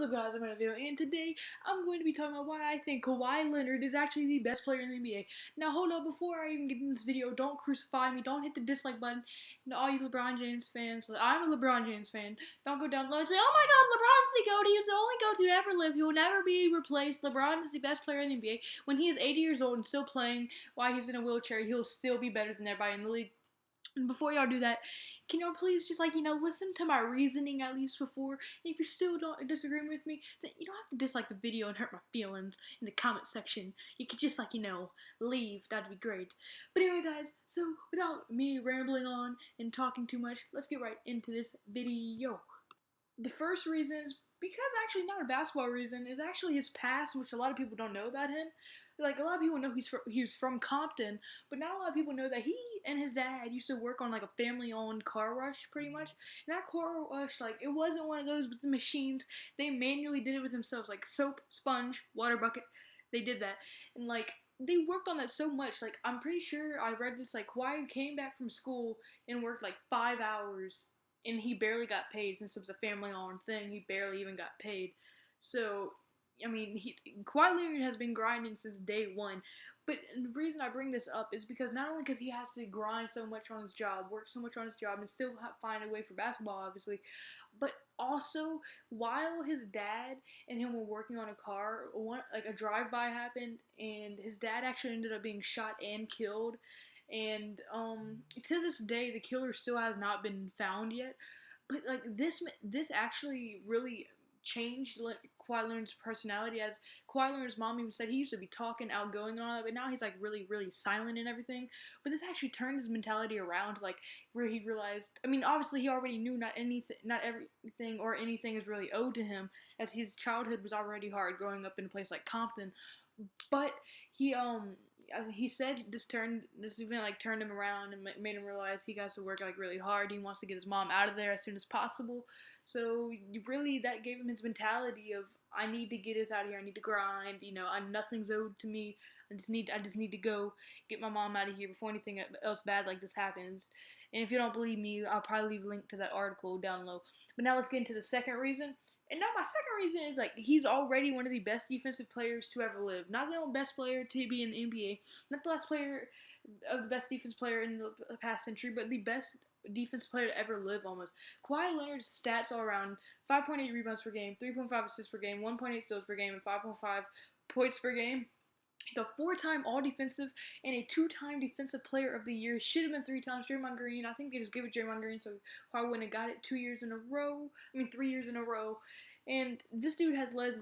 up, guys? I'm in a video, and today I'm going to be talking about why I think Kawhi Leonard is actually the best player in the NBA. Now, hold up, before I even get into this video, don't crucify me, don't hit the dislike button. And all you LeBron James fans, I'm a LeBron James fan, don't go down below and say, oh my god, LeBron's the GOAT, he's the only GOAT to ever live, he will never be replaced, LeBron is the best player in the NBA. When he is 80 years old and still playing while he's in a wheelchair, he'll still be better than everybody in the league. And before y'all do that, can y'all please just listen to my reasoning at least before? And if you still don't disagree with me, then you don't have to dislike the video and hurt my feelings in the comment section. You could just leave. That'd be great. But anyway, guys, so without me rambling on and talking too much, let's get right into this video. The first reason is because actually not a basketball reason, is actually his past, which a lot of people don't know about him. Like, a lot of people know he's from Compton, but not a lot of people know that he and his dad used to work on a family-owned car wash, pretty much. And that car wash, it wasn't one of those with the machines. They manually did it with themselves, like soap, sponge, water bucket. They did that, and they worked on that so much. I'm pretty sure I read this. Kawhi came back from school and worked 5 hours. And he barely got paid since it was a family-owned thing. He barely even got paid. So, Kawhi Leonard has been grinding since day one. But the reason I bring this up is because not only because he has to grind so much on his job, work so much on his job, and still find a way for basketball, obviously, but also while his dad and him were working on a car, a drive-by happened, and his dad actually ended up being shot and killed. And to this day, the killer still has not been found yet. But this actually really changed Kawhi Leonard's personality. As Kawhi Leonard's mom even said, he used to be talking, outgoing, and all that, but now he's really, really silent and everything. But this actually turned his mentality around, where he realized. I mean, obviously he already knew not everything or anything is really owed to him, as his childhood was already hard growing up in a place like Compton. But he said this event turned him around and made him realize he got to work really hard. He wants to get his mom out of there as soon as possible. So really, that gave him his mentality of, I need to get this out of here. I need to grind. Nothing's owed to me. I just need to go get my mom out of here before anything else bad like this happens. And if you don't believe me, I'll probably leave a link to that article down low. But now let's get into the second reason. And now my second reason is, he's already one of the best defensive players to ever live. Not the best player to be in the NBA, not the best defense player in the past century, but the best defensive player to ever live almost. Kawhi Leonard's stats are around 5.8 rebounds per game, 3.5 assists per game, 1.8 steals per game, and 5.5 points per game. The 4-time All-Defensive and a 2-time Defensive Player of the Year. Should have been 3 times. Draymond Green. I think they just gave it Draymond Green, so Kawhi wouldn't have got it 3 years in a row. And this dude has led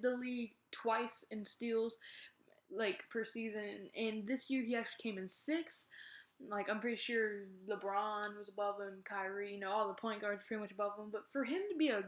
the league twice in steals, per season. And this year he actually came in 6th. I'm pretty sure LeBron was above him, Kyrie, all the point guards pretty much above him. But for him to be a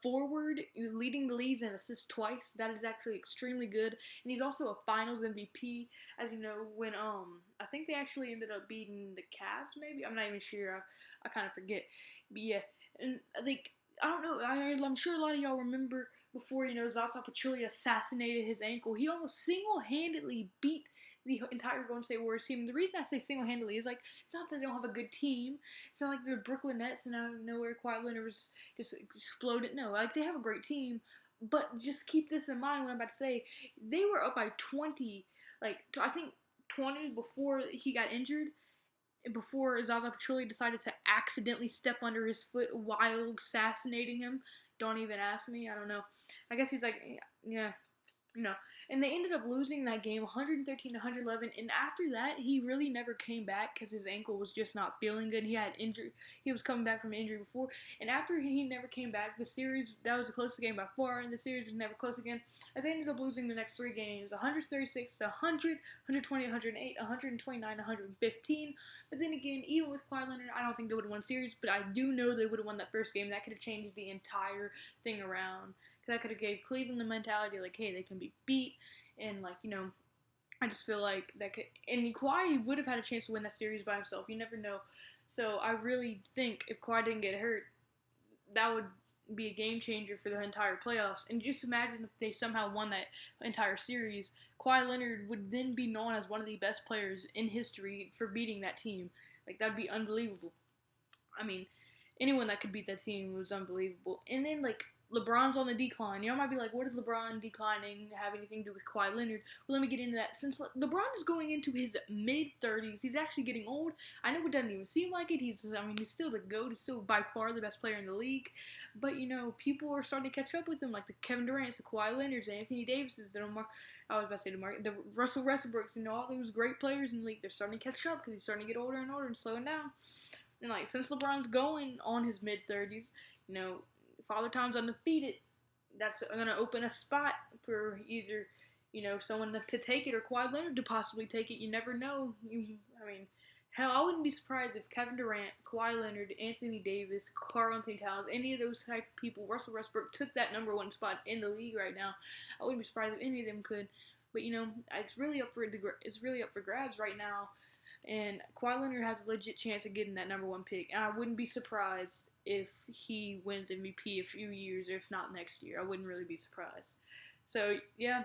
forward leading the leagues and assists twice, that is actually extremely good. And he's also a finals MVP, as you know, when I think they actually ended up beating the Cavs, maybe. I'm not even sure. I kind of forget. But yeah, and I don't know, I'm sure a lot of y'all remember before, Zaza Pachulia assassinated his ankle. He almost single-handedly beat the entire Golden State Warriors team. The reason I say single-handedly is, it's not that they don't have a good team. It's not like they're Brooklyn Nets and out of nowhere Kawhi Leonard was just exploded. No, they have a great team. But just keep this in mind what I'm about to say. They were up by 20, I think 20 before he got injured. Before Zaza Pachulia decided to accidentally step under his foot while assassinating him. Don't even ask me. I don't know. I guess he's yeah. And they ended up losing that game 113 to 111, and after that he really never came back because his ankle was just not feeling good. He had injury. He was coming back from injury before, and after he never came back, that was the closest game by far, and the series was never close again, as they ended up losing the next 3 games, 136 to 100, 120 to 108, 129 to 115. But then again, even with Kawhi Leonard, I don't think they would have won series, but I do know they would have won that first game. That could have changed the entire thing around. Because that could have gave Cleveland the mentality, hey, they can be beat. And, I just feel like that could... And Kawhi would have had a chance to win that series by himself. You never know. So I really think if Kawhi didn't get hurt, that would be a game changer for the entire playoffs. And just imagine if they somehow won that entire series. Kawhi Leonard would then be known as one of the best players in history for beating that team. That'd be unbelievable. I mean... anyone that could beat that team was unbelievable. And then like LeBron's on the decline. Y'all might be like, what does LeBron declining have anything to do with Kawhi Leonard? Well, let me get into that. Since LeBron is going into his mid-30s, he's actually getting old. I know it doesn't even seem like it. He's still the GOAT. He's still by far the best player in the league. But, people are starting to catch up with him, like the Kevin Durant's, the Kawhi Leonard's, the Anthony Davis's, the Russell Westbrook's, all those great players in the league. They're starting to catch up because he's starting to get older and older and slowing down. And, like, since LeBron's going on his mid-30s, Father Time's undefeated, that's going to open a spot for either, someone to take it or Kawhi Leonard to possibly take it. You never know. Hell, I wouldn't be surprised if Kevin Durant, Kawhi Leonard, Anthony Davis, Karl-Anthony Towns, any of those type of people, Russell Westbrook, took that number one spot in the league right now. I wouldn't be surprised if any of them could. But, it's really up for grabs right now. And Kawhi Leonard has a legit chance of getting that number one pick. And I wouldn't be surprised if he wins MVP a few years, or if not next year. I wouldn't really be surprised. So, yeah,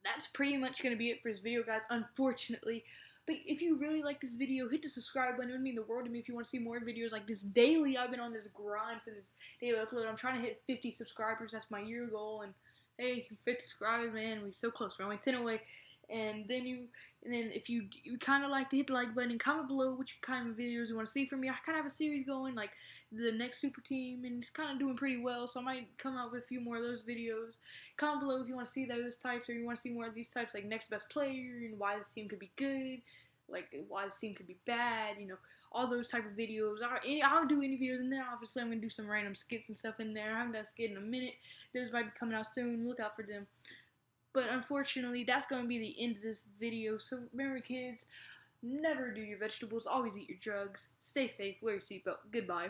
that's pretty much going to be it for this video, guys, unfortunately. But if you really like this video, hit the subscribe button. It would mean the world to me if you want to see more videos like this daily. I've been on this grind for this daily upload. I'm trying to hit 50 subscribers. That's my year goal. And, hey, 50 subscribers, man. We're so close. We're only 10 away. And then if you kind of like to hit the like button and comment below what kind of videos you want to see from me. I kind of have a series going, like the next super team, and it's kind of doing pretty well, so I might come out with a few more of those videos. Comment below if you want to see those types, or you want to see more of these types, like next best player and why this team could be good, like why this team could be bad, all those type of videos. I'll do any videos, and then obviously I'm going to do some random skits and stuff in there. I haven't done a skit in a minute. Those might be coming out soon. Look out for them. But unfortunately, that's going to be the end of this video. So remember, kids, never do your vegetables. Always eat your drugs. Stay safe. Wear your seatbelt. Goodbye.